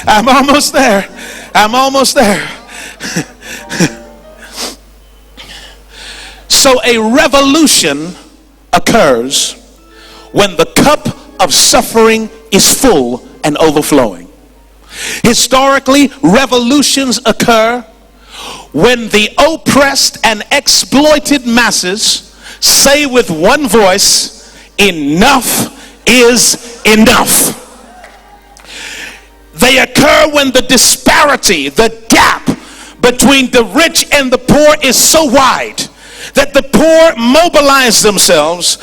I'm almost there. I'm almost there. So a revolution occurs when the cup of suffering is full and overflowing. Historically, revolutions occur when the oppressed and exploited masses say with one voice, enough is enough. They occur when the disparity, the gap between the rich and the poor is so wide that the poor mobilize themselves,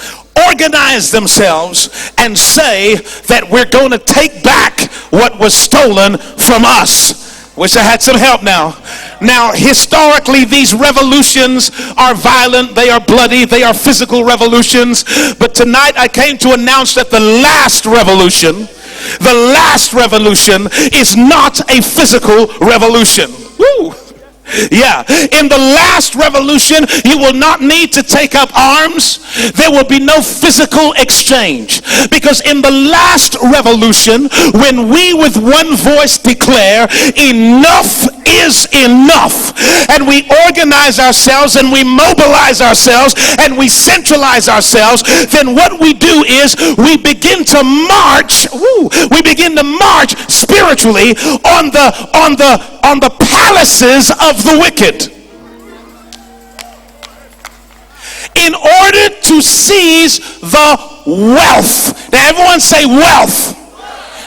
organize themselves, and say that we're going to take back what was stolen from us. Wish I had some help now. Now, historically, these revolutions are violent, they are bloody, they are physical revolutions. But tonight I came to announce that the last revolution is not a physical revolution. Woo! Yeah, in the last revolution, you will not need to take up arms. There will be no physical exchange. Because in the last revolution, when we with one voice declare, enough is enough, and we organize ourselves and we mobilize ourselves and we centralize ourselves, then what we do is we begin to march. We begin to march spiritually on the palaces of the wicked, in order to seize the wealth. Now everyone say wealth.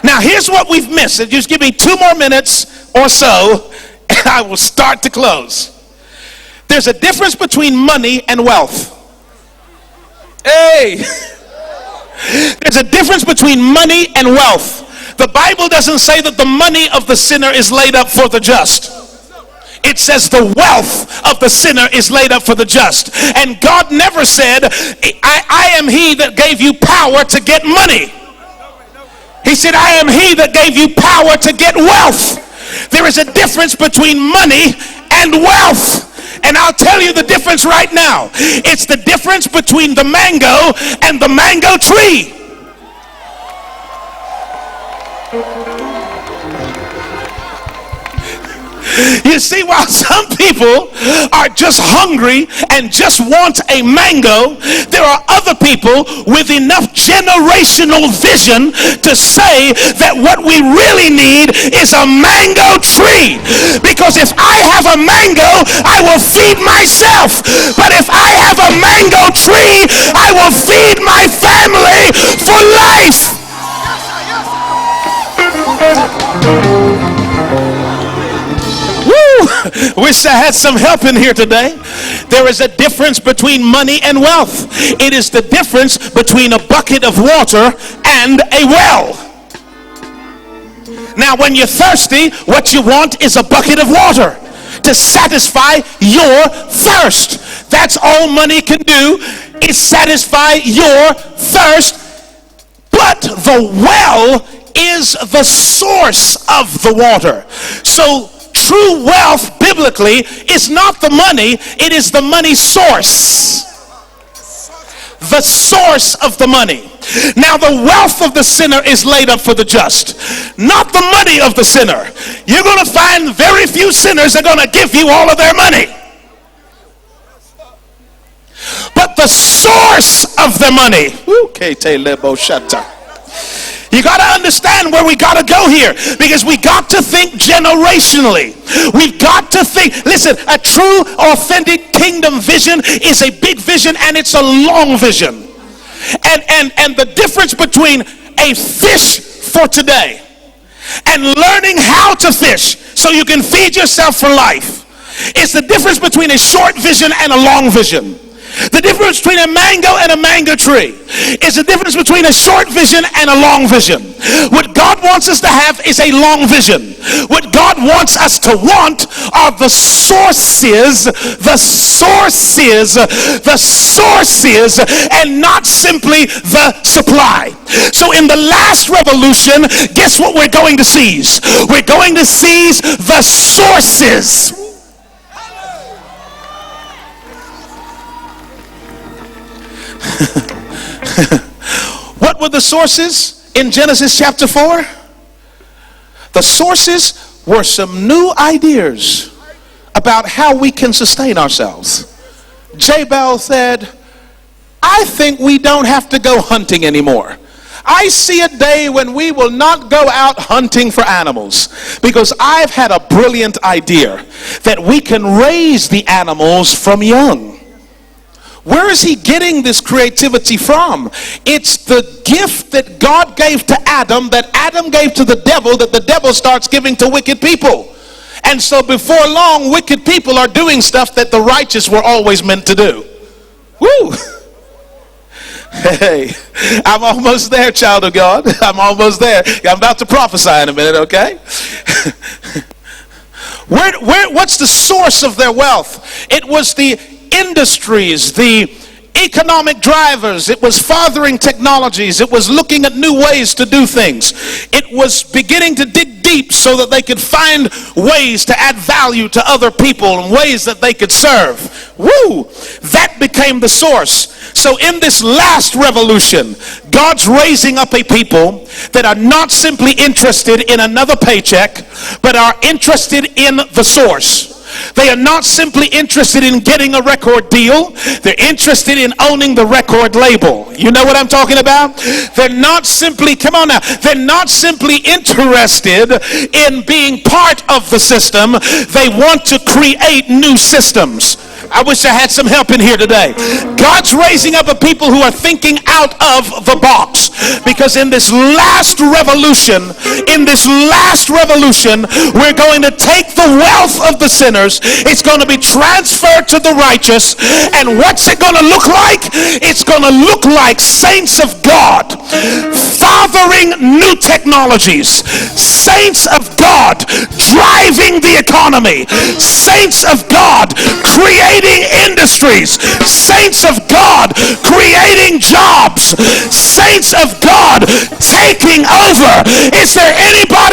Now here's what we've missed. Just give me 2 more minutes or so and I will start to close. There's a difference between money and wealth. Hey, there's a difference between money and wealth. The Bible doesn't say that the money of the sinner is laid up for the just. It says the wealth of the sinner is laid up for the just. And God never said, I am he that gave you power to get money. He said, I am he that gave you power to get wealth. There is a difference between money and wealth. And I'll tell you the difference right now. It's the difference between the mango and the mango tree. You see, while some people are just hungry and just want a mango, there are other people with enough generational vision to say that what we really need is a mango tree. Because if I have a mango, I will feed myself. But if I have a mango tree, I will feed my family for life. Wish I had some help in here today. There is a difference between money and wealth. It is the difference between a bucket of water and a well. Now, when you're thirsty, what you want is a bucket of water to satisfy your thirst. That's all money can do, is satisfy your thirst. But the well is the source of the water. So true wealth biblically is not the money, it is the money source. The source of the money. Now the wealth of the sinner is laid up for the just, not the money of the sinner. You're going to find very few sinners are going to give you all of their money. But the source of the money. You got to understand where we got to go here, because we got to think generationally. We've got to think, listen, a true, authentic kingdom vision is a big vision, and it's a long vision. And the difference between a fish for today and learning how to fish so you can feed yourself for life is the difference between a short vision and a long vision. The difference between a mango and a mango tree is the difference between a short vision and a long vision. What God wants us to have is a long vision. What God wants us to want are the sources, and not simply the supply. So in the last revolution, guess what we're going to seize? We're going to seize the sources. What were the sources in Genesis chapter 4? The sources were some new ideas about how we can sustain ourselves. Jabal said, I think we don't have to go hunting anymore. I see a day when we will not go out hunting for animals, because I've had a brilliant idea that we can raise the animals from young. Where is he getting this creativity from? It's the gift that God gave to Adam, that Adam gave to the devil, that the devil starts giving to wicked people. And so before long, wicked people are doing stuff that the righteous were always meant to do. Woo! Hey, I'm almost there, child of God. I'm almost there. I'm about to prophesy in a minute, okay? What's the source of their wealth? It was the industries, the economic drivers. It was fathering technologies. It was looking at new ways to do things. It was beginning to dig deep so that they could find ways to add value to other people and ways that they could serve. Woo! That became the source. So in this last revolution, God's raising up a people that are not simply interested in another paycheck, but are interested in the source. They are not simply interested in getting a record deal. They're interested in owning the record label. You know what I'm talking about? They're not simply, come on now, they're not simply interested in being part of the system. They want to create new systems. I wish I had some help in here today. God's raising up a people who are thinking out of the box, because in this last revolution, we're going to take the wealth of the sinners. It's going to be transferred to the righteous. And what's it going to look like? It's going to look like saints of God fathering new technologies, saints of God driving the economy, saints of God creating industries, saints of God creating jobs, saints of God taking over. Is there anybody